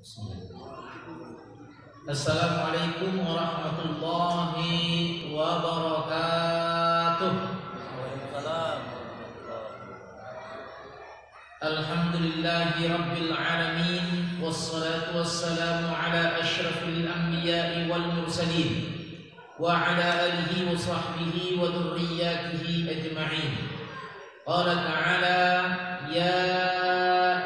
Assalamualaikum warahmatullahi wabarakatuh. Alhamdulillahi rabbil alamin, wassalatu wassalamu ala asyrafil anbiya'i wal mursalin wa ala alihi wa sahbihi wa dhurriyyatihi ajma'in. Qala ta'ala, ya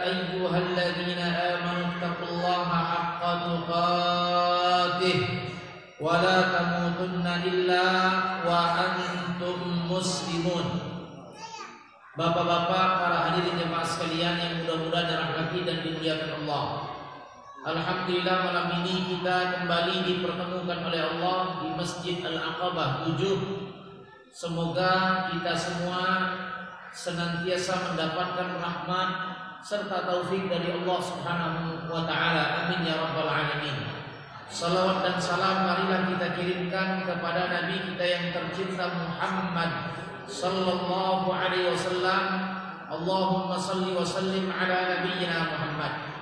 ayyuhalladzina amanu taqullaha haqqa tuqatih wa la tamutunna illa wa antum muslimun. Bapak-bapak, para hadirin jemaah sekalian yang mudah-mudahan dirahmati dan dimuliakan Allah. Alhamdulillah malam ini kita kembali dipertemukan oleh Allah di Masjid Al-Aqabah 7. Semoga kita semua senantiasa mendapatkan rahmat serta taufik dari Allah Subhanahu wa taala. Amin ya rabbal alamin. Salawat dan salam marilah kita kirimkan kepada Nabi kita yang tercinta Muhammad sallallahu alaihi wasallam. Allahumma salli wa sallim ala nabiyyina Muhammad.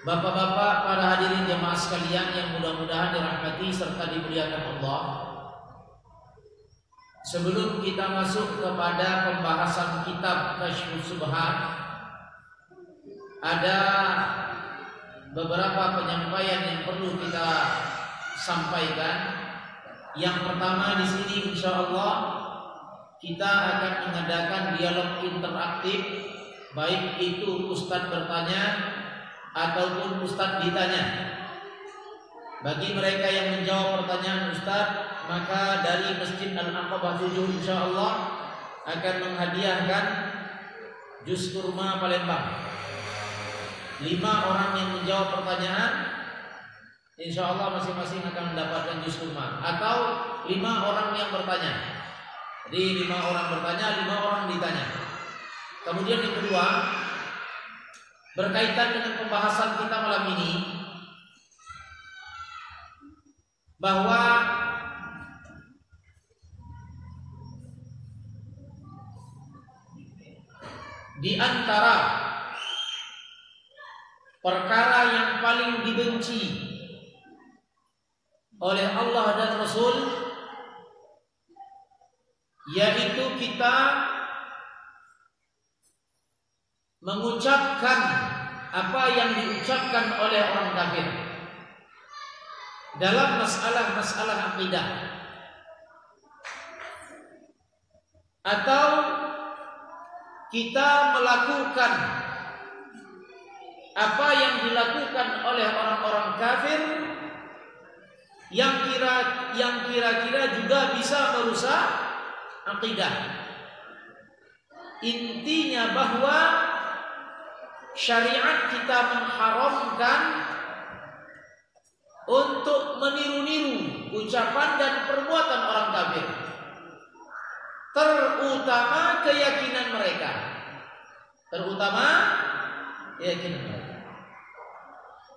Bapak-bapak, para hadirin jemaah sekalian yang mudah-mudahan dirahmati serta dimuliakan Allah. Sebelum kita masuk kepada pembahasan kitab Kasyfus Subhat, ada beberapa penyampaian yang perlu kita sampaikan. Yang pertama, di sini insyaallah kita akan mengadakan dialog interaktif, baik itu ustadz bertanya ataupun ustadz ditanya. Bagi mereka yang menjawab pertanyaan ustadz, maka dari Masjid Al-Aqabah 7 insyaallah akan menghadiahkan jus kurma Palembang. 5 orang yang menjawab pertanyaan, insyaallah masing-masing akan mendapatkan jus kurma. Atau 5 orang yang bertanya. Jadi 5 orang bertanya, 5 orang ditanya. Kemudian yang kedua, berkaitan dengan pembahasan kita malam ini, bahwa di antara perkara yang paling dibenci oleh Allah dan Rasul, yaitu kita mengucapkan apa yang diucapkan oleh orang kafir dalam masalah-masalah akidah, atau kita melakukan apa yang dilakukan oleh orang-orang kafir yang kira-kira juga bisa merusak akidah. Intinya bahwa syariat kita mengharamkan untuk meniru-niru ucapan dan perbuatan orang kafir, terutama keyakinan mereka.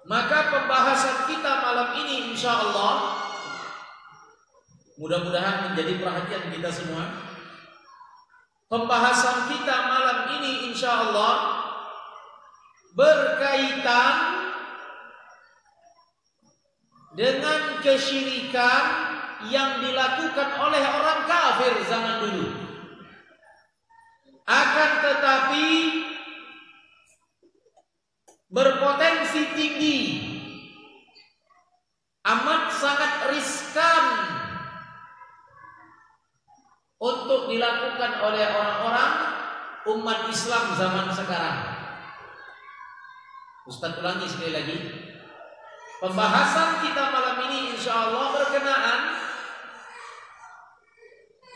Maka pembahasan kita malam ini insyaallah mudah-mudahan menjadi perhatian kita semua. Pembahasan kita malam ini insyaallah berkaitan dengan kesyirikan yang dilakukan oleh orang kafir zaman dulu. Akan tetapi berpotensi tinggi, amat sangat riskan untuk dilakukan oleh orang-orang umat Islam zaman sekarang. Ustaz ulangi sekali lagi. Pembahasan kita malam ini insyaallah berkenaan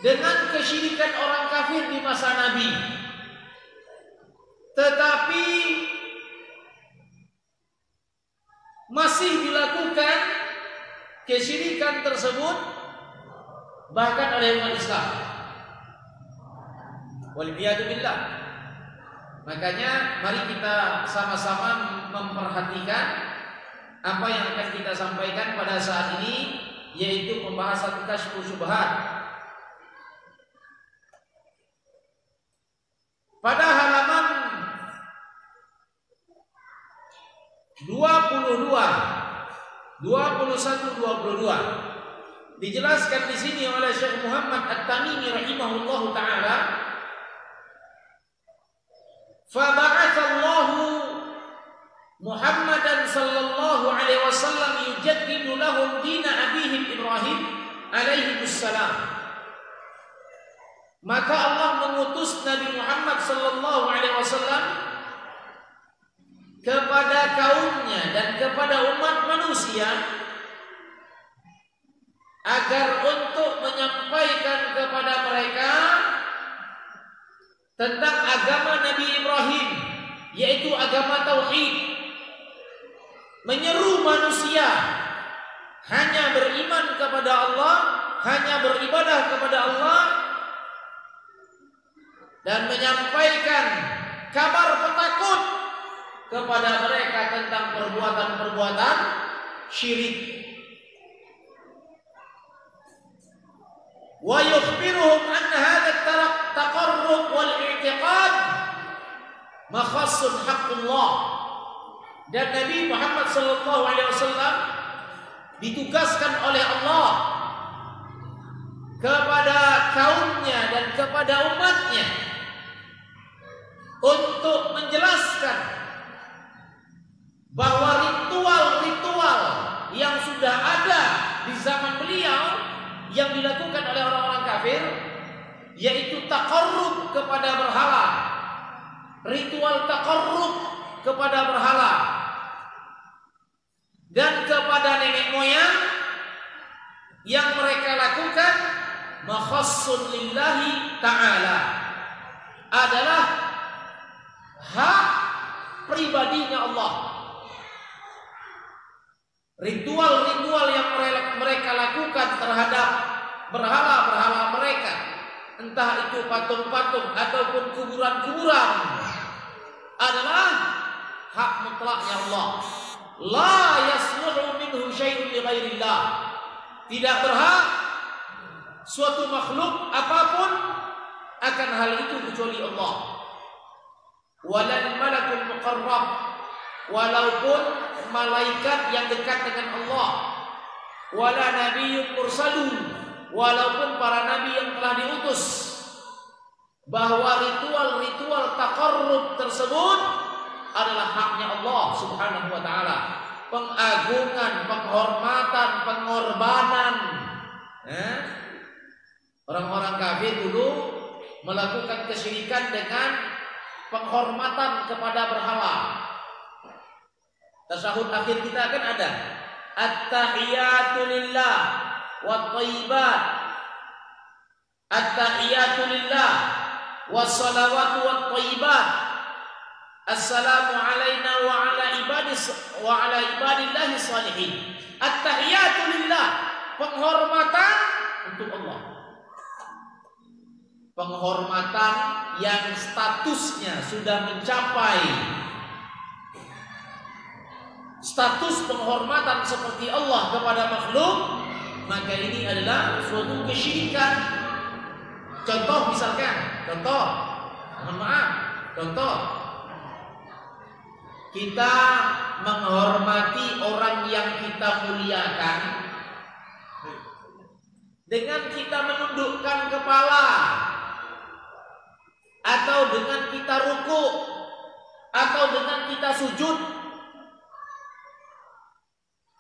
dengan kesyirikan orang kafir di masa Nabi. Tetapi masih dilakukan kesyirikan tersebut bahkan oleh umat Islam. Waliyadzubillah. Makanya mari kita sama-sama memperhatikan apa yang akan kita sampaikan pada saat ini, yaitu pembahasan Kasyfus Subhat. Pada halaman 22 dijelaskan di sini oleh Syekh Muhammad At-Tamimi rahimahullahu taala, fa ba'atsallahu Muhammadan sallallahu alaihi wasallam yujaddidu lahum din abihim Ibrahim alaihi wassalam. Maka Allah mengutus Nabi Muhammad sallallahu alaihi wasallam kepada kaumnya dan kepada umat manusia agar untuk menyampaikan kepada mereka tentang agama Nabi Ibrahim, yaitu agama tauhid. Menyeru manusia hanya beriman kepada Allah, hanya beribadah kepada Allah, dan menyampaikan kabar petakut kepada mereka tentang perbuatan-perbuatan syirik. Wa yukhbiruhum anna hadha at-taqarrub wal i'tiqad makhassun haqqullah. Dan Nabi Muhammad sallallahu alaihi wasallam ditugaskan oleh Allah kepada kaumnya dan kepada umatnya untuk menjelaskan bahwa ritual-ritual yang sudah ada di zaman beliau yang dilakukan oleh orang-orang kafir, yaitu taqarrub kepada berhala, ritual taqarrub kepada berhala dan kepada nenek moyang yang mereka lakukan, makhassun lillahi ta'ala, adalah hak pribadinya Allah. Ritual-ritual yang mereka lakukan terhadap berhala-berhala mereka, entah itu patung-patung ataupun kuburan-kuburan, adalah hak mutlaknya Allah. La yasluhu minhu syai'un li ghairillah. Tidak berhak suatu makhluk apapun akan hal itu kecuali Allah. Walal malakul muqarrab, walaupun malaikat yang dekat dengan Allah, wala nabiyyun mursalun, walaupun para nabi yang telah diutus, bahwa ritual-ritual taqarrub tersebut adalah haknya Allah Subhanahu wa taala. Pengagungan, penghormatan, pengorbanan. Orang-orang kafir dulu melakukan kesyirikan dengan penghormatan kepada berhala. Tasyahud akhir kita kan ada at-tahiyatu lillah wa thayyibat, at-tahiyatu lillah wa salawatu wa thayyibat, assalamu alaina wa ala ibadillahi salihin. At-tahiyatu lillah, penghormatan untuk Allah, penghormatan yang statusnya sudah mencapai status penghormatan seperti Allah kepada makhluk, maka ini adalah suatu kesyirikan. Contoh misalkan, mohon maaf, kita menghormati orang yang kita muliakan dengan kita menundukkan kepala, atau dengan kita ruku, atau dengan kita sujud,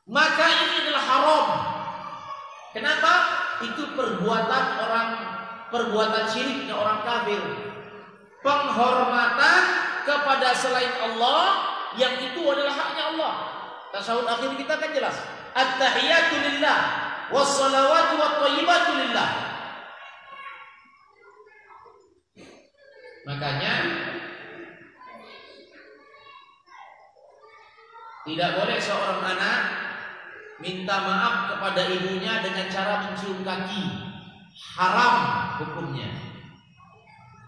maka ini adalah haram. Kenapa? Itu perbuatan syiriknya orang kafir. Penghormatan kepada selain Allah, yang itu adalah haknya Allah. Tasyahud akhir kita kan jelas, at-tahiyatu lillah was-salawatu wat-thayyibatu lillah. Makanya tidak boleh seorang anak minta maaf kepada ibunya dengan cara mencium kaki. Haram hukumnya.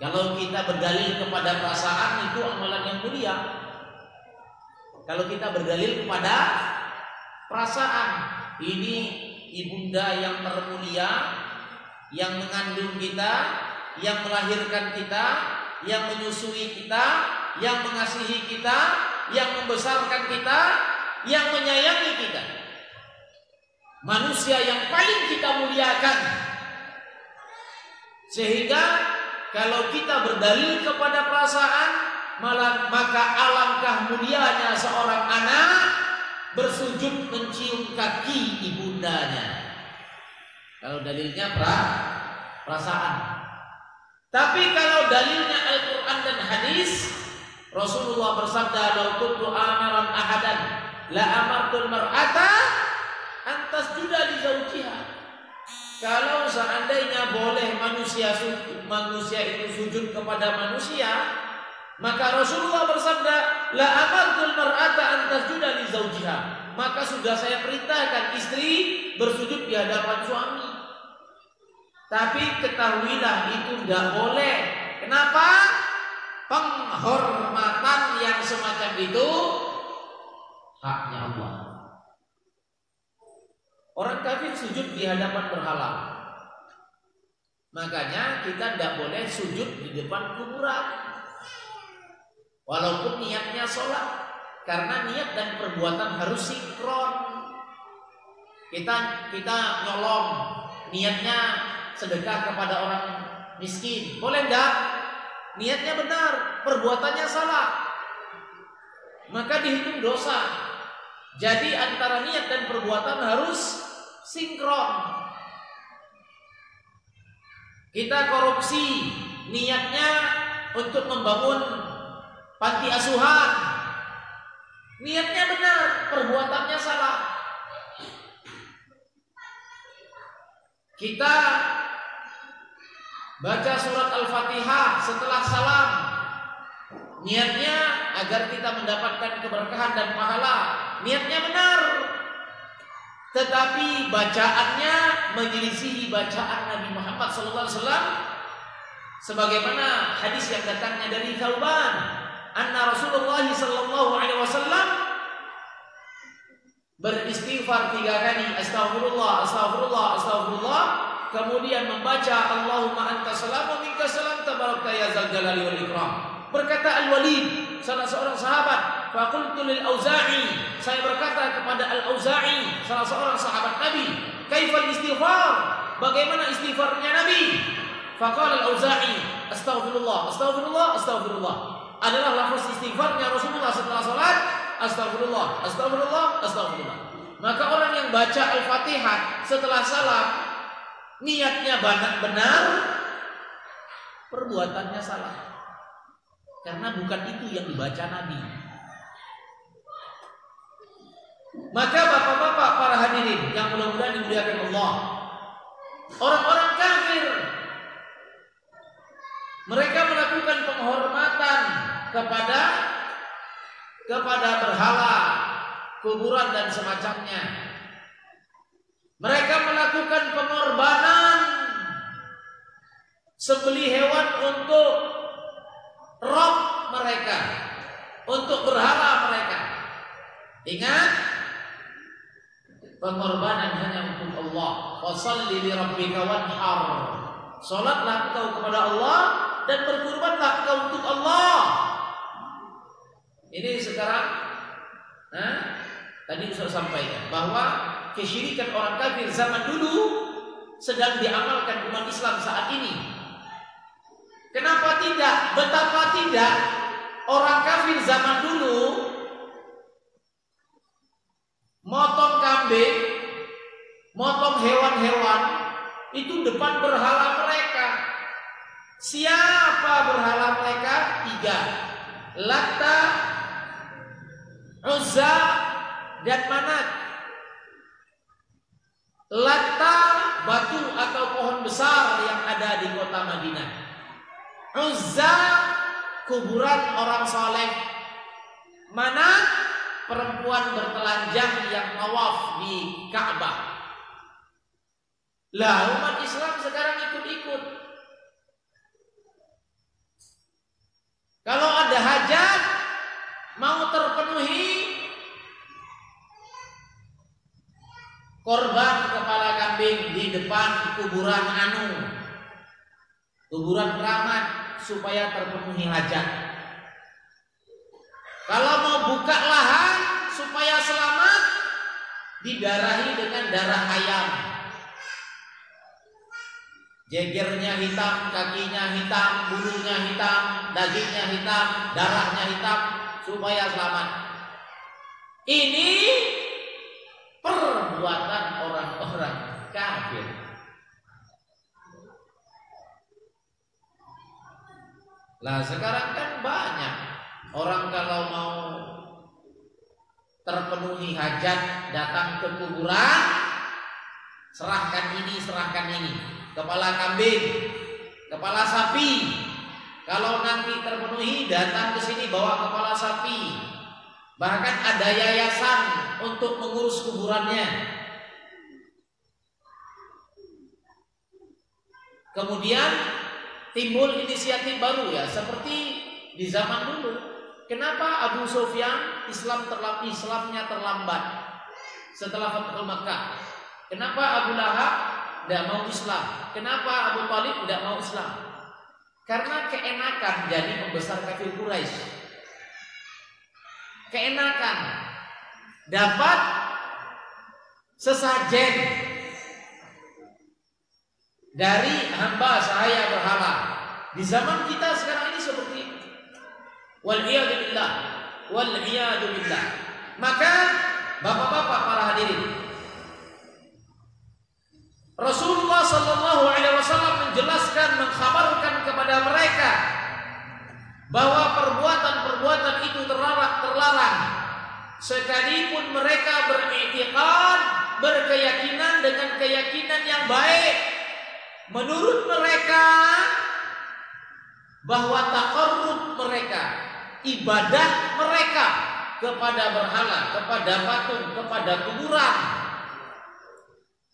Kalau kita berdalil kepada perasaan, itu amalan yang mulia. Kalau kita berdalil kepada perasaan, ini ibunda yang termulia, yang mengandung kita, yang melahirkan kita, yang menyusui kita, yang mengasihi kita, yang membesarkan kita, mulianya kita, manusia yang paling kita muliakan. Sehingga kalau kita berdalil kepada perasaan, maka alangkah mulianya seorang anak bersujud mencium kaki ibundanya. Kalau dalilnya perasaan. Tapi kalau dalilnya Al-Quran dan hadis, Rasulullah bersabda, "Lau kuntu amiran ahadan la amartul mar'ata an tasjuda li zawjiha." Kalau seandainya boleh manusia itu sujud kepada manusia, maka Rasulullah bersabda, "La amartul mar'ata an tasjuda li zawjiha." Maka sudah saya perintahkan istri bersujud di hadapan suami. Tapi ketahuilah itu tidak boleh. Kenapa? Penghormatan yang semacam itu haknya Allah. Orang kafir sujud di hadapan berhala. Makanya kita tidak boleh sujud di depan kuburan. Walaupun niatnya sholat. Karena niat dan perbuatan harus sinkron. Kita nyolong, niatnya sedekah kepada orang miskin, boleh enggak? Niatnya benar, perbuatannya salah, maka dihitung dosa. Jadi antara niat dan perbuatan harus sinkron. Kita korupsi, niatnya untuk membangun panti asuhan, niatnya benar, perbuatannya salah. Kita baca surat Al-Fatihah setelah salam, niatnya agar kita mendapatkan keberkahan dan pahala, niatnya benar. Tetapi bacaannya menyelisihi bacaan Nabi Muhammad SAW, sebagaimana hadis yang datangnya dari Thauban, anna Rasulullah SAW beristighfar 3 kali, astagfirullah, astagfirullah, astagfirullah, kemudian membaca Allahumma anta salam wa minka salam tabarakta ya zal jalali wal ikram. Berkata Al-Walid, salah seorang sahabat, faqultu lil Auza'i, saya berkata kepada Al-Auza'i, salah seorang sahabat Nabi, kaifal istighfar, bagaimana istighfarnya Nabi? Faqala Al-Auza'i, astaghfirullah, astaghfirullah, astaghfirullah. Adalah lafaz istighfarnya Rasulullah setelah salat, astagfirullah, astagfirullah, astagfirullah. Maka orang yang baca Al-Fatihah setelah salam, niatnya benar, perbuatannya salah. Karena bukan itu yang dibaca Nabi. Maka bapak-bapak para hadirin yang mudah-mudahan dimuliakan Allah, orang-orang kafir, mereka melakukan penghormatan kepada berhala, kuburan dan semacamnya. Mereka melakukan pengorbanan, sembelih hewan untuk roh mereka, untuk berhala mereka. Ingat, pengorbanan hanya untuk Allah. Fasholli li rabbika wanhar. Salatlah engkau kepada Allah dan berkurbanlah engkau untuk Allah. Ini sekarang tadi saya sampaikan bahwa kesyirikan orang kafir zaman dulu sedang diamalkan umat Islam saat ini. Kenapa tidak? Betapa tidak orang kafir zaman dulu motong kambing, motong hewan-hewan itu depan berhala mereka. Siapa berhala mereka? 3. Latta, Uzza, dan Manat. Latta, batu atau pohon besar yang ada di kota Madinah. Uzza, kuburan orang soleh. Manat, perempuan bertelanjang yang tawaf di Ka'bah. Lah, umat Islam sekarang ikut-ikut. Kalau ada hajat mau terpenuhi, korban kepala kambing di depan kuburan kuburan keramat supaya terpenuhi hajat. Kalau mau buka lahan supaya selamat, didarahi dengan darah ayam. Jegernya hitam, kakinya hitam, bulunya hitam, dagingnya hitam, darahnya hitam, supaya selamat. Ini perbuatan orang-orang kafir. Lah sekarang kan banyak orang kalau mau terpenuhi hajat datang ke kuburan, serahkan ini, serahkan ini. Kepala kambing, kepala sapi. Kalau nanti terpenuhi, datang ke sini bawa kepala sapi. Bahkan ada yayasan untuk mengurus kuburannya. Kemudian timbul inisiatif baru ya, seperti di zaman dulu. Kenapa Abu Sufyan Islamnya terlambat setelah Fathul Makkah? Kenapa Abu Lahab tidak mau Islam? Kenapa Abu Thalib tidak mau Islam? Karena keenakan jadi pembesar kafir Quraisy. Keenakan dapat sesajen dari hamba sahaya berhala. Di zaman kita sekarang ini seperti itu. Wal-iyadu billah, wal-iyadu billah. Maka bapak-bapak para hadirin, Rasulullah SAW menjelaskan, mengkhabarkan kepada mereka bahwa perbuatan-perbuatan itu terlarang, sekalipun mereka beriktikad, berkeyakinan dengan keyakinan yang baik. Menurut mereka bahwa taqarrub mereka, ibadah mereka kepada berhala, kepada patung, kepada kuburan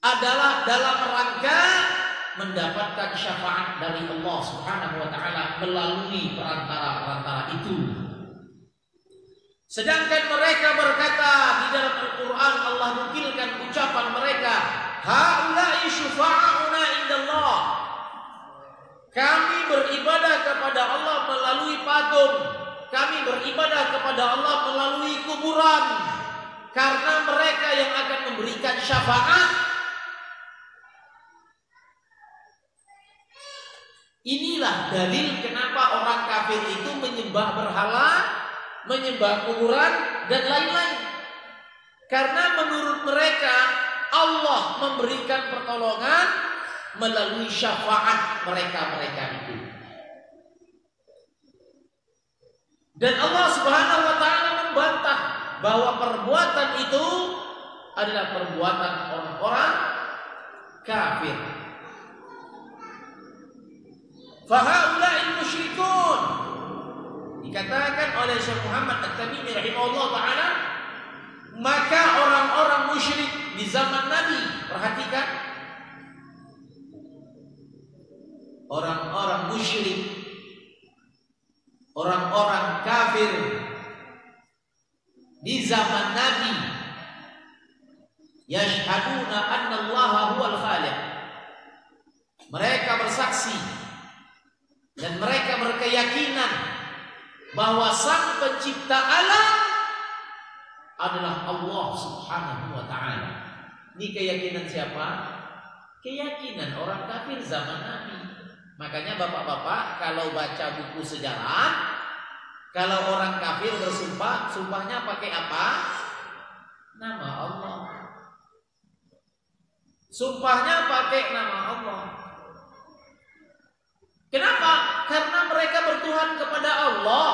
adalah dalam rangka mendapatkan syafaat dari Allah Subhanahu wa taala melalui perantara-perantara itu. Sedangkan mereka berkata di dalam Al-Qur'an, Allah nukilkan ucapan mereka, haula'i syufa'auna indallah. Kami beribadah kepada Allah melalui patung, kami beribadah kepada Allah melalui kuburan, karena mereka yang akan memberikan syafaat. Inilah dalil kenapa orang kafir itu menyembah berhala, menyembah kuburan dan lain-lain. Karena menurut mereka Allah memberikan pertolongan melalui syafaat mereka-mereka itu. Dan Allah Subhanahu wa taala membantah bahwa perbuatan itu adalah perbuatan orang-orang kafir. Fahaula'il musyrikun, dikatakan oleh Syekh Muhammad At-Tamimi rahimahullah taala, maka orang-orang musyrik di zaman Nabi, perhatikan, orang-orang musyrik, orang-orang kafir di zaman Nabi, yashhaduna anna Allah huwal khaliq. Mereka bersaksi dan mereka berkeyakinan bahwa Sang Pencipta alam adalah Allah Subhanahu wa taala. Ini keyakinan siapa? Keyakinan orang kafir zaman Nabi. Makanya bapak-bapak kalau baca buku sejarah, kalau orang kafir bersumpah, sumpahnya pakai apa? Nama Allah. Sumpahnya pakai nama Allah. Kenapa? Karena mereka bertuhan kepada Allah.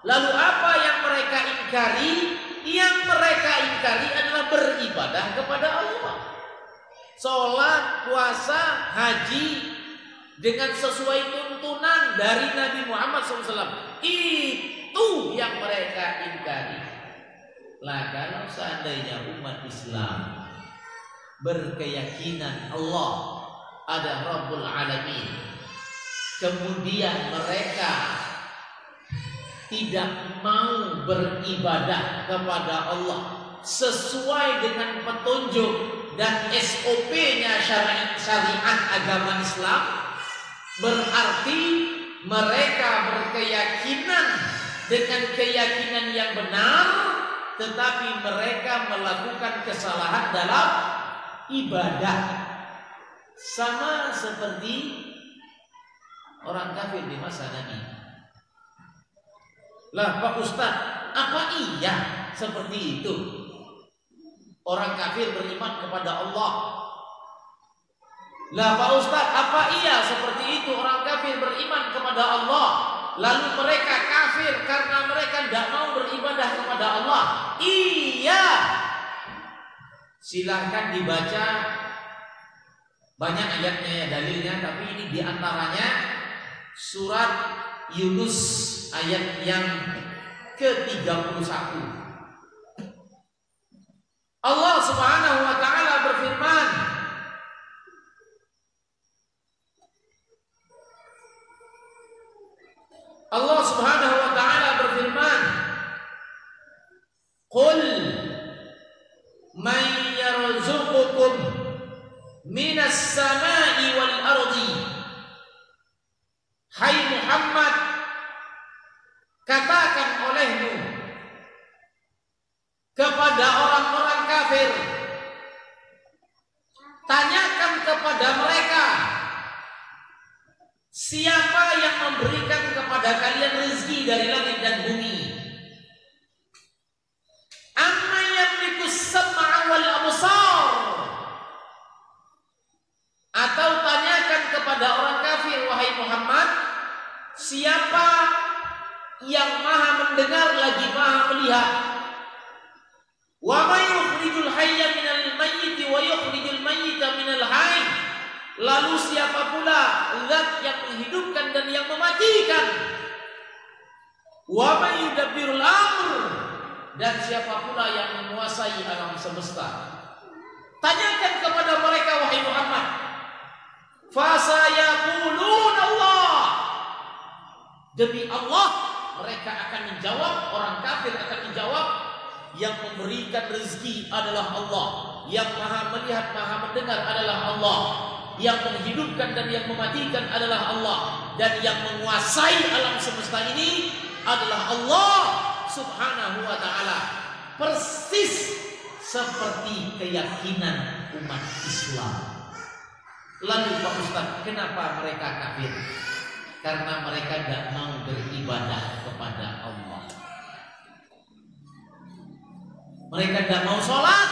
Lalu apa yang mereka ingkari? Yang mereka ingkari adalah beribadah kepada Allah. Salat, puasa, haji dengan sesuai tuntunan dari Nabi Muhammad SAW. Itu yang mereka ingkari. Lah kalau seandainya umat Islam berkeyakinan Allah ada Rabbul Alamin, kemudian mereka tidak mau beribadah kepada Allah sesuai dengan petunjuk dan SOP-nya syariat agama Islam, berarti mereka berkeyakinan dengan keyakinan yang benar tetapi mereka melakukan kesalahan dalam ibadah, sama seperti orang kafir di masa Nabi. Lah Pak Ustaz, apa iya seperti itu? Orang kafir beriman kepada Allah. Lah Pak Ustaz, apa iya seperti itu? Orang kafir beriman kepada Allah, lalu mereka kafir karena mereka tidak mau beribadah kepada Allah. Iya. Silahkan dibaca, banyak ayatnya ya dalilnya, tapi ini diantaranya surat Yunus ayat yang ke-31. Allah Subhanahu wa taala berfirman, Allah Subhanahu wa taala berfirman, "Qul man yarzuqukum minas sama'i wal ardi." Hai Muhammad, katakan olehmu kepada orang-orang kafir, tanyakan kepada mereka, siapa yang memberikan kepada kalian rezeki dari langit dan bumi? Amma yamliku sam'a wal absar. Atau tanyakan kepada orang kafir, wahai Muhammad, siapa yang maha mendengar lagi maha melihat? Wa may yukhrijul hayya minal mayyit wa yukhrijul mayyita minal hayy. Lalu siapa pula zat yang menghidupkan dan yang mematikan? Wa may yudabbirul amr. Dan siapa pula yang menguasai alam semesta? Tanyakan kepada mereka, wahai Muhammad. Fasayaqulun Allah. Demi Allah mereka akan menjawab, orang kafir akan menjawab, yang memberikan rezeki adalah Allah, yang maha melihat maha mendengar adalah Allah, yang menghidupkan dan yang mematikan adalah Allah, dan yang menguasai alam semesta ini adalah Allah Subhanahu wa ta'ala. Persis seperti keyakinan umat Islam. Lalu Pak Ustaz, kenapa mereka kafir? Karena mereka tidak mau beribadah kepada Allah. Mereka tidak mau sholat,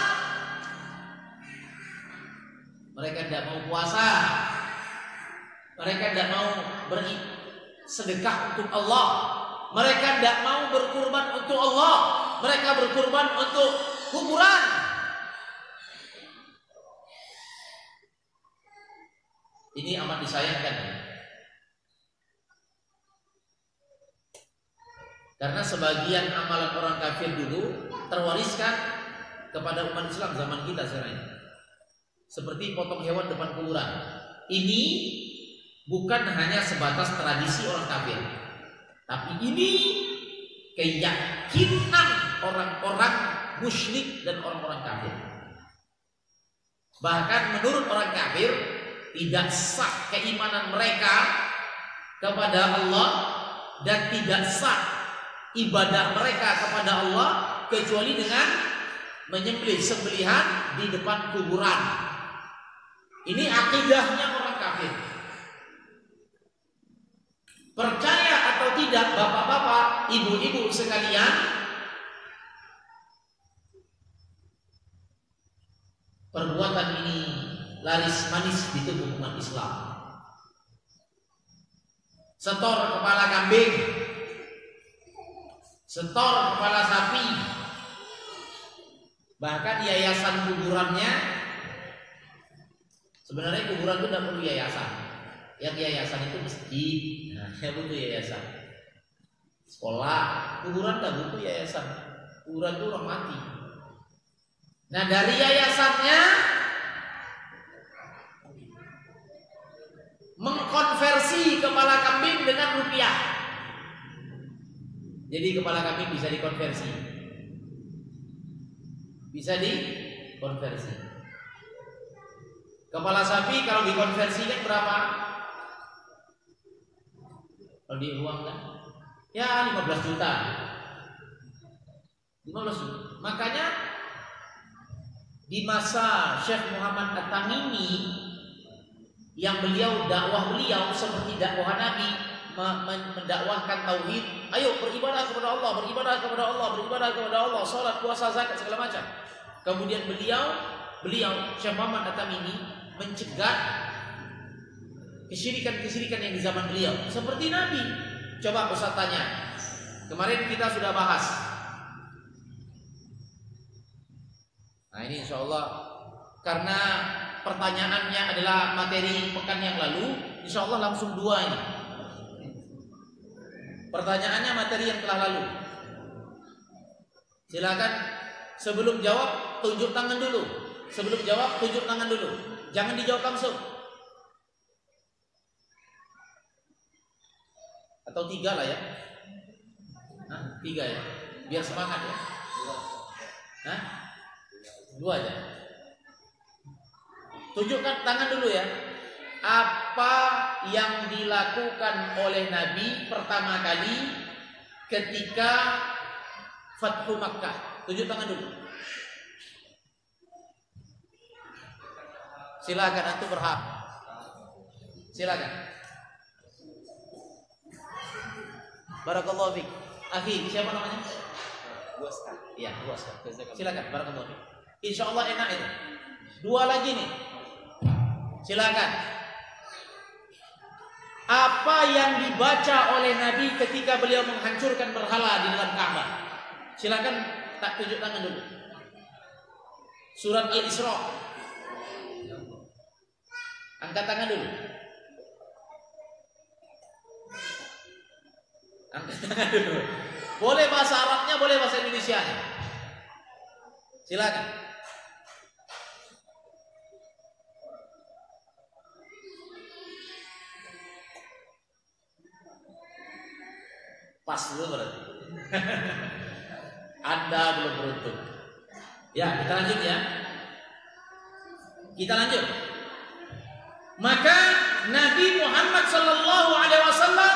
mereka tidak mau puasa, mereka tidak mau bersedekah untuk Allah, mereka tidak mau berkurban untuk Allah, mereka berkurban untuk kuburan. Ini amat disayangkan, karena sebagian amalan orang kafir dulu terwariskan kepada umat Islam zaman kita sekarang ini. Seperti potong hewan depan kuburan. Ini bukan hanya sebatas tradisi orang kafir, tapi ini keyakinan orang-orang musyrik dan orang-orang kafir. Bahkan menurut orang kafir tidak sah keimanan mereka kepada Allah dan tidak sah ibadah mereka kepada Allah kecuali dengan menyembelih sembelihan di depan kuburan. Ini akidahnya orang kafir. Percaya atau tidak bapak-bapak, ibu-ibu sekalian, perbuatan ini laris manis di tubuh umat Islam. Setor kepala kambing, setor kepala sapi, bahkan yayasan kuburannya, sebenarnya kuburan itu tidak perlu yayasan. Yang yayasan itu masjid, nah yang butuh yayasan. Sekolah, kuburan tidak butuh yayasan. Kuburan itu orang mati. Nah dari yayasannya mengkonversi kepala kambing dengan rupiah. Jadi kepala kambing bisa dikonversi, bisa dikonversi. Kepala sapi kalau dikonversikan berapa? Kalau diuangkan, ya 15 juta. 15 juz. Makanya di masa Syekh Muhammad At-Tamimi yang dakwah beliau seperti dakwah Nabi, mendakwahkan tauhid, ayo beribadah kepada Allah, beribadah kepada Allah, beribadah kepada Allah, salat, puasa, zakat, segala macam. Kemudian beliau Syekh Muhammad At-Tamimi mencegah kesyirikan yang di zaman beliau seperti Nabi. Coba Ustaz tanya, kemarin kita sudah bahas. Nah ini insya Allah, karena pertanyaannya adalah materi pekan yang lalu, insya Allah langsung 2 ini. Pertanyaannya materi yang telah lalu. Silakan sebelum jawab tunjuk tangan dulu. Sebelum jawab tunjuk tangan dulu. Jangan dijawab langsung. Atau 3 lah ya. 3 ya. Biar semangat ya. 2 aja. Tunjukkan tangan dulu ya. Apa yang dilakukan oleh Nabi pertama kali ketika Fathu Makkah? Tunjuk tangan dulu. Silakan antum berhak. Silakan. Barakallahu fiik. Akhi, siapa namanya? Buaska. Iya, Buaska. Silakan, barakallahu fiik. Insyaallah enak itu. 2 lagi nih. Silakan. Apa yang dibaca oleh Nabi ketika beliau menghancurkan berhala di dalam Ka'bah? Silakan tak tunjuk tangan dulu. Surat Al-Isra. Angkat tangan dulu. Angkat tangan dulu. Boleh bahasa Arabnya, boleh bahasa Indonesianya. Silakan. Pas dulu berarti. Anda belum beruntung. Ya, kita lanjut ya. Kita lanjut. Maka Nabi Muhammad SAW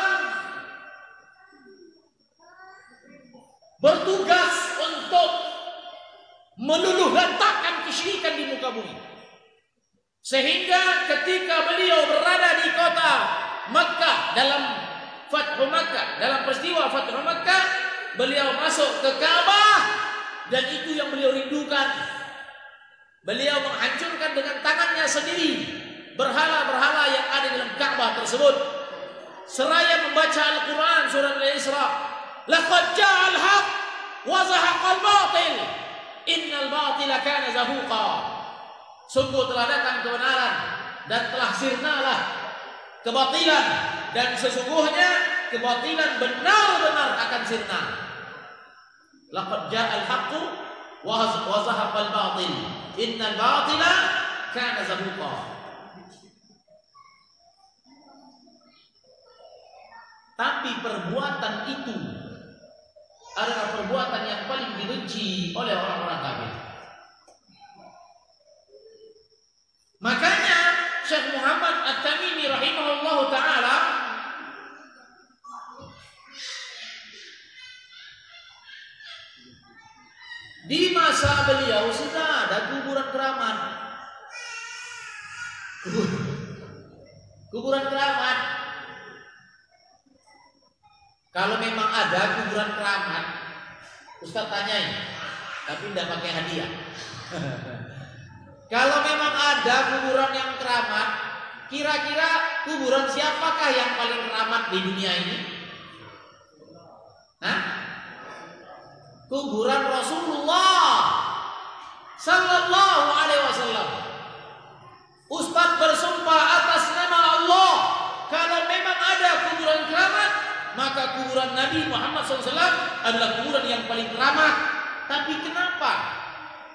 bertugas untuk meluluhlantakkan kesyirikan di muka bumi. Sehingga ketika beliau berada di kota Makkah dalam Fathu Makkah, dalam peristiwa Fathu Makkah, beliau masuk ke Ka'bah dan itu yang beliau rindukan. Beliau menghancurkan dengan tangannya sendiri berhala-berhala yang ada dalam Ka'bah tersebut. Seraya membaca Al-Quran surah Al-Isra, laqad ja'al haqq wa zahaqal batil, innal batila kana zahuqa. Sungguh telah datang kebenaran dan telah sirnalah kebatilan, dan sesungguhnya kebatilan benar-benar akan sirna. Laqad ja'al haqqu wa zahaqal batil, innal batila kana zahuqa. Tapi perbuatan itu adalah perbuatan yang paling dibenci oleh orang-orang kafir. Makanya Syekh Muhammad At-Tamimi rahimahullahu ta'ala di masa beliau sudah ada kuburan keramat. Kuburan keramat. Kalau memang ada kuburan keramat, Ustaz tanyain, tapi tidak pakai hadiah. Kalau memang ada kuburan yang keramat, kira-kira kuburan siapakah yang paling keramat di dunia ini? Hah? Kuburan Rasulullah Sallallahu Alaihi Wasallam. Ustaz bersumpah atas nama Allah, kalau memang ada kuburan keramat, maka kuburan Nabi Muhammad SAW adalah kuburan yang paling keramat. Tapi kenapa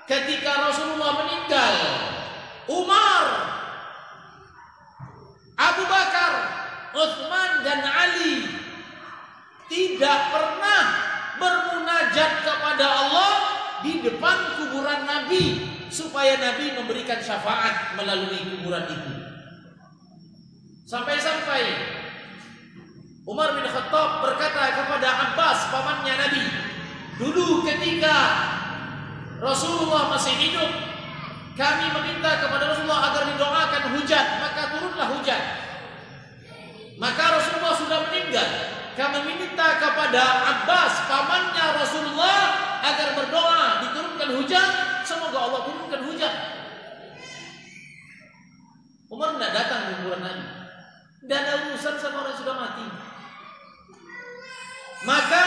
ketika Rasulullah meninggal, Umar, Abu Bakar, Utsman dan Ali tidak pernah bermunajat kepada Allah di depan kuburan Nabi supaya Nabi memberikan syafaat melalui kuburan itu? Sampai-sampai Umar bin Khattab berkata kepada Abbas, pamannya Nabi, Dulu ketika Rasulullah masih hidup, kami meminta kepada Rasulullah agar didoakan hujan, maka turunlah hujan. Maka Rasulullah sudah meninggal, kami meminta kepada Abbas, pamannya Rasulullah, agar berdoa diturunkan hujan, semoga Allah turunkan hujan. Umar tidak datang ke kuburan Nabi, tidak ada urusan sama orang yang sudah mati. Maka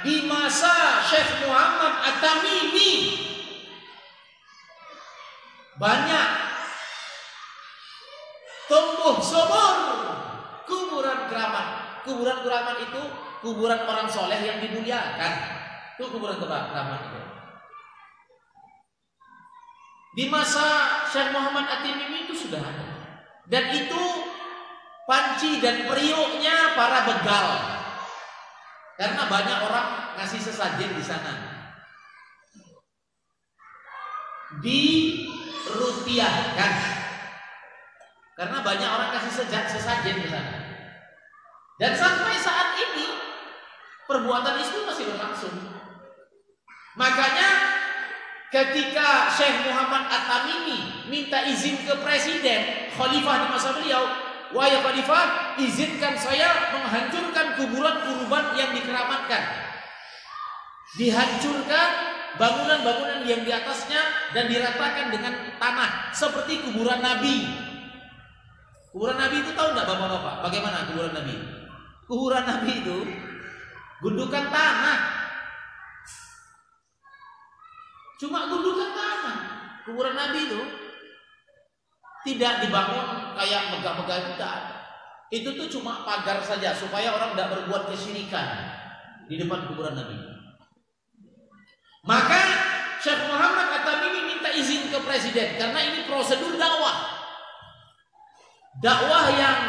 di masa Syekh Muhammad At-Tamimi banyak tumbuh subur kuburan keramat. Kuburan keramat itu kuburan orang soleh yang dimuliakan. Itu kuburan keramat itu. Di masa Syekh Muhammad At-Tamimi itu sudah ada. Dan itu panci dan periuknya para begal. Karena banyak orang ngasih sesajen di sana. Dirupiahkan. Karena banyak orang kasih sesajen di sana. Dan sampai saat ini perbuatan itu masih berlangsung. Makanya ketika Syekh Muhammad At-Tamimi minta izin ke presiden, khalifah di masa beliau, wahai khalifah, izinkan saya menghancurkan kuburan kurban yang dikeramatkan. Dihancurkan bangunan-bangunan yang di atasnya dan diratakan dengan tanah seperti kuburan Nabi. Kuburan Nabi itu tahu enggak Bapak-bapak? Bagaimana kuburan Nabi? Kuburan Nabi itu gundukan tanah. Cuma gundukan tanah. Kuburan Nabi itu tidak dibangun kayak megah-megah kita. Itu tuh cuma pagar saja supaya orang tidak berbuat kesyirikan di depan kuburan Nabi. Maka Syekh Muhammad At-Tamimi minta izin ke presiden karena ini prosedur dakwah. Dakwah yang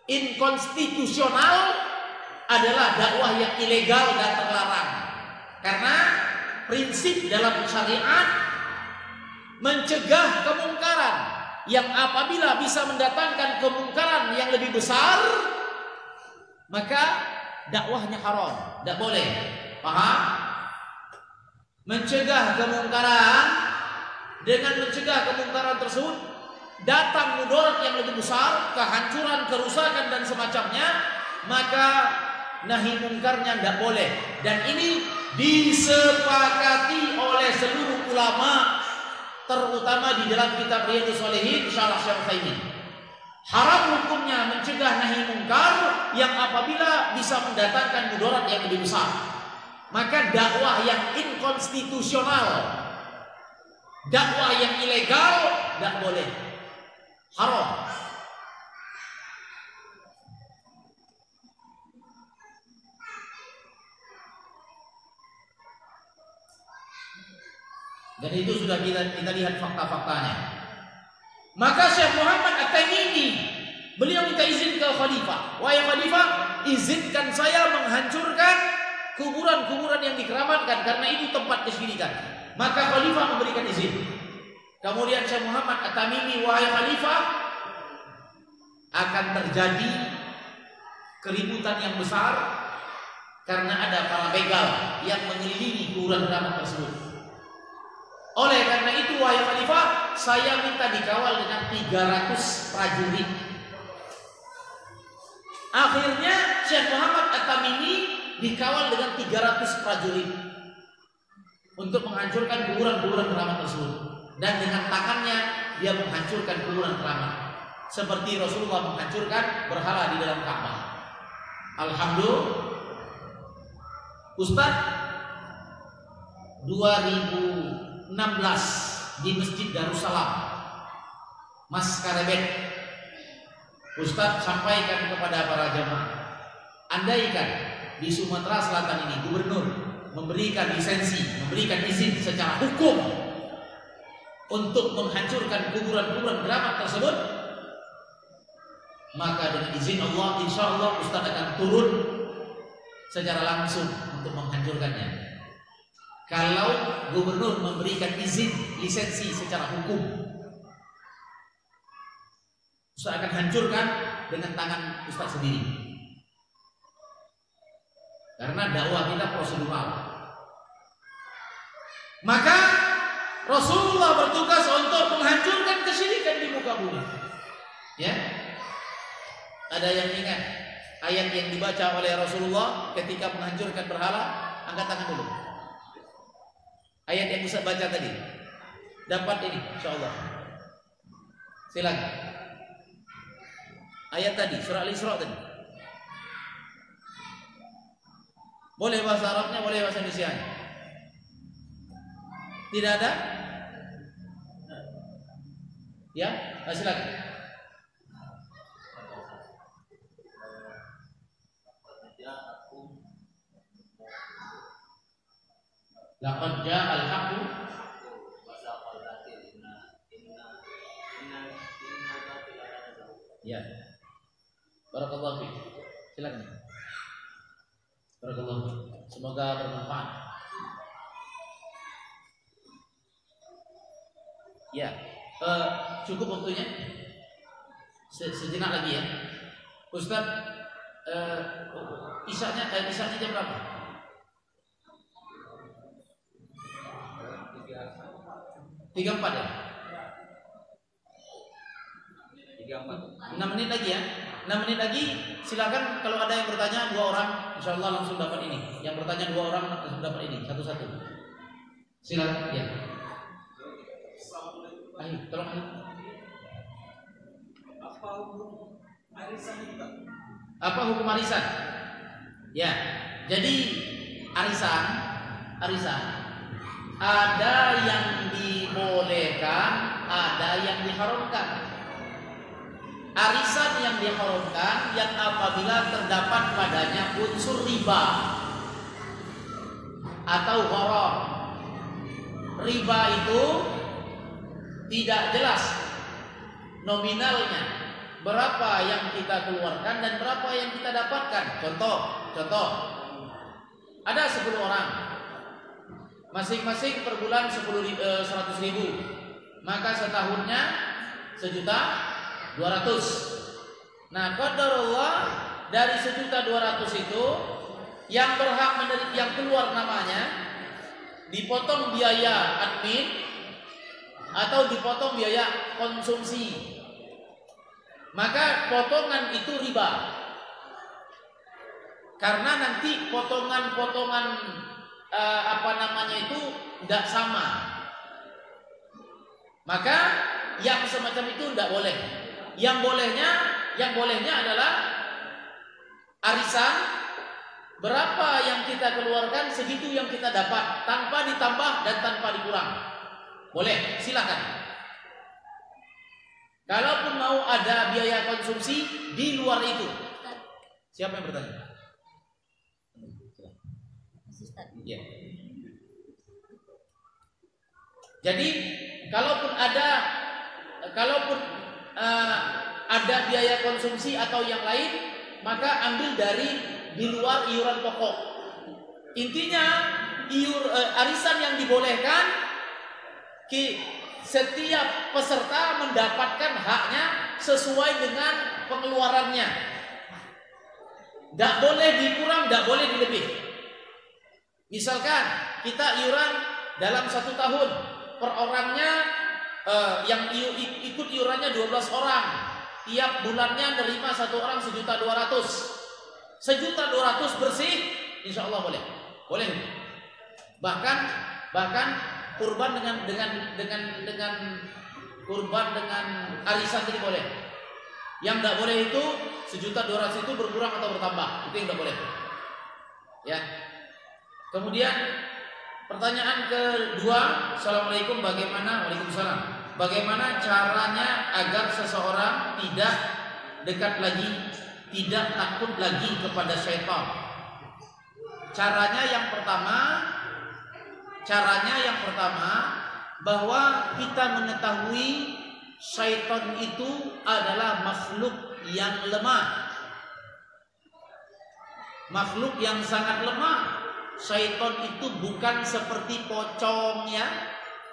inkonstitusional adalah dakwah yang ilegal dan terlarang. Karena prinsip dalam syariat mencegah kemungkaran yang apabila bisa mendatangkan kemungkaran yang lebih besar, maka dakwahnya haram, tidak boleh. Paham? Mencegah kemungkaran, dengan mencegah kemungkaran tersebut datang mudarat yang lebih besar, kehancuran, kerusakan dan semacamnya, maka nahi mungkarnya tidak boleh. Dan ini disepakati oleh seluruh ulama, terutama di dalam kitab Riyadhus Shalihin Syarah Syekh Utsaimin. Haram hukumnya mencegah nahi mungkar yang apabila bisa mendatangkan mudarat yang lebih besar. Maka dakwah yang inkonstitusional, dakwah yang ilegal tidak boleh, haram. Dan itu sudah kita lihat fakta-faktanya. Maka Syekh Muhammad At-Tamimi beliau minta izin ke khalifah. Wahai khalifah, izinkan saya menghancurkan kuburan-kuburan yang dikeramatkan karena itu tempat kesyirikan. Maka khalifah memberikan izin. Kemudian Syekh Muhammad At-Tamimi, wahai khalifah, akan terjadi keributan yang besar karena ada para begal yang mengelilingi kuburan keramat tersebut. Oleh karena itu, wahai khalifah, saya minta dikawal dengan 300 prajurit. Akhirnya Syekh Muhammad At-Tamimi dikawal dengan 300 prajurit untuk menghancurkan kuburan-kuburan keramat tersebut. Dan dengan tangannya dia menghancurkan kuburan keramat, seperti Rasulullah menghancurkan berhala di dalam Ka'bah. Alhamdulillah, Ustaz, 2016 di Masjid Darussalam, Mas Karebet, Ustaz sampaikan kepada para jamaah, andaikan di Sumatera Selatan ini gubernur memberikan lisensi, memberikan izin secara hukum untuk menghancurkan kuburan-kuburan keramat tersebut, maka dengan izin Allah, insya Allah Ustaz akan turun secara langsung untuk menghancurkannya. Kalau gubernur memberikan izin, lisensi secara hukum, Ustaz akan hancurkan dengan tangan Ustaz sendiri. Karena dakwah kita prosedural. Maka Rasulullah bertugas untuk menghancurkan kesyirikan di muka bumi. Ya. Ada yang ingat ayat yang dibaca oleh Rasulullah ketika menghancurkan berhala? Angkat tangan dulu. Ayat yang Ustaz baca tadi. Dapat ini insyaallah. Silakan. Ayat tadi surah Al-Isra tadi. Boleh bahasa Arabnya, boleh bahasa Indonesianya. Tidak ada? Ya, silakan. Laqad ja'al haqqu ya. Barakallahu fiik. Silakan. Barakallahu fiik. Semoga bermanfaat. Ya, cukup waktunya. Sejenak lagi ya. Ustaz, isaknya jam berapa? 34 ya? 6 menit lagi ya. 6 menit lagi, silakan kalau ada yang bertanya 2 orang, insyaallah langsung dapat ini. Yang bertanya 2 orang langsung dapat ini, satu-satu. Silakan ya. Ayo, tolong ayo. Apa hukum arisan itu? Apa hukum arisan? Ya, jadi arisan ada yang dibolehkan, ada yang diharamkan. Arisan yang diharamkan yang apabila terdapat padanya unsur riba atau gharar. Riba itu tidak jelas nominalnya, berapa yang kita keluarkan dan berapa yang kita dapatkan. Contoh, ada 10 orang, masing-masing per bulan 100 ribu, maka setahunnya 1.200.000. Nah, qadarullah dari 1.200.000 itu yang berhak menerima, yang keluar namanya dipotong biaya admin atau dipotong biaya konsumsi, maka potongan itu riba. Karena nanti potongan-potongan itu tidak sama, maka yang semacam itu tidak boleh. Yang bolehnya adalah arisan, berapa yang kita keluarkan segitu yang kita dapat, tanpa ditambah dan tanpa dikurang. Boleh, silakan. Kalaupun mau ada biaya konsumsi di luar itu. Siapa yang bertanya? Ya. Jadi kalaupun ada biaya konsumsi atau yang lain, maka ambil dari di luar iuran pokok. Intinya arisan yang dibolehkan, setiap peserta mendapatkan haknya sesuai dengan pengeluarannya. Tidak boleh dikurang, tidak boleh dilebih. Misalkan kita iuran dalam 1 tahun, per orangnya yang ikut iurannya 12 orang, tiap bulannya nerima 1 orang 1.200.000. 1.200.000 bersih, insya Allah boleh. Bahkan kurban dengan kurban dengan arisan tadi boleh. Yang tidak boleh itu 1.200.000 itu berkurang atau bertambah, itu yang tidak boleh. Ya. Kemudian pertanyaan kedua, Assalamualaikum, Waalaikumsalam. Bagaimana caranya agar seseorang tidak dekat lagi, tidak takut lagi kepada syaitan? Caranya yang pertama bahwa kita mengetahui syaitan itu adalah makhluk yang lemah, makhluk yang sangat lemah. Syaitan itu bukan seperti pocong ya,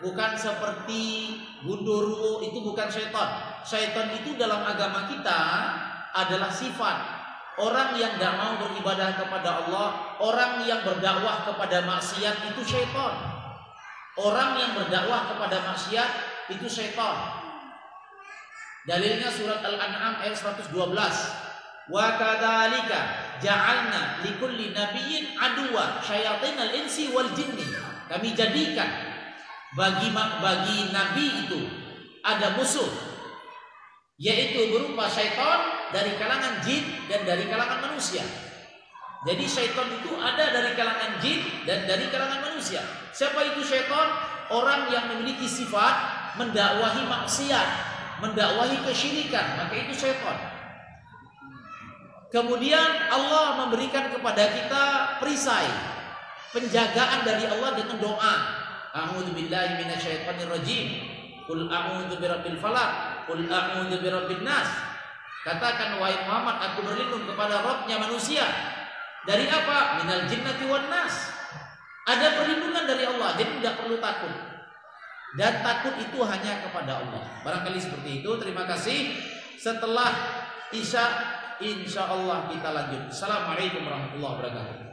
bukan seperti gundurwo, itu bukan syaitan. Syaitan itu dalam agama kita adalah sifat orang yang tidak mau beribadah kepada Allah, orang yang berdakwah kepada maksiat, itu syaitan. Orang yang berdakwah kepada maksiat itu syaitan. Dalilnya surat Al-An'am ayat 112. Wa kadzalika ja'alna likulli nabiyyin aduwwa syayatinal insi wal jinni. Kami jadikan bagi nabi itu ada musuh, yaitu berupa syaitan dari kalangan jin dan dari kalangan manusia. Jadi syaitan itu ada dari kalangan jin dan dari kalangan manusia. Siapa itu syaitan? Orang yang memiliki sifat mendakwahi maksiat, mendakwahi kesyirikan, maka itu syaitan. Kemudian Allah memberikan kepada kita perisai, penjagaan dari Allah dengan doa. A'udzubillahi minasyaitonirrajim. Qul a'udzu birabbil falaq, qul a'udzu birabbin nas. Katakan wahai Muhammad, aku berlindung kepada Rabbnya manusia. Dari apa? Minal jinnati wan nas. Ada perlindungan dari Allah, jadi tidak perlu takut. Dan takut itu hanya kepada Allah. Barangkali seperti itu. Terima kasih. Setelah Isya, insya Allah kita lanjut. Assalamualaikum warahmatullahi wabarakatuh.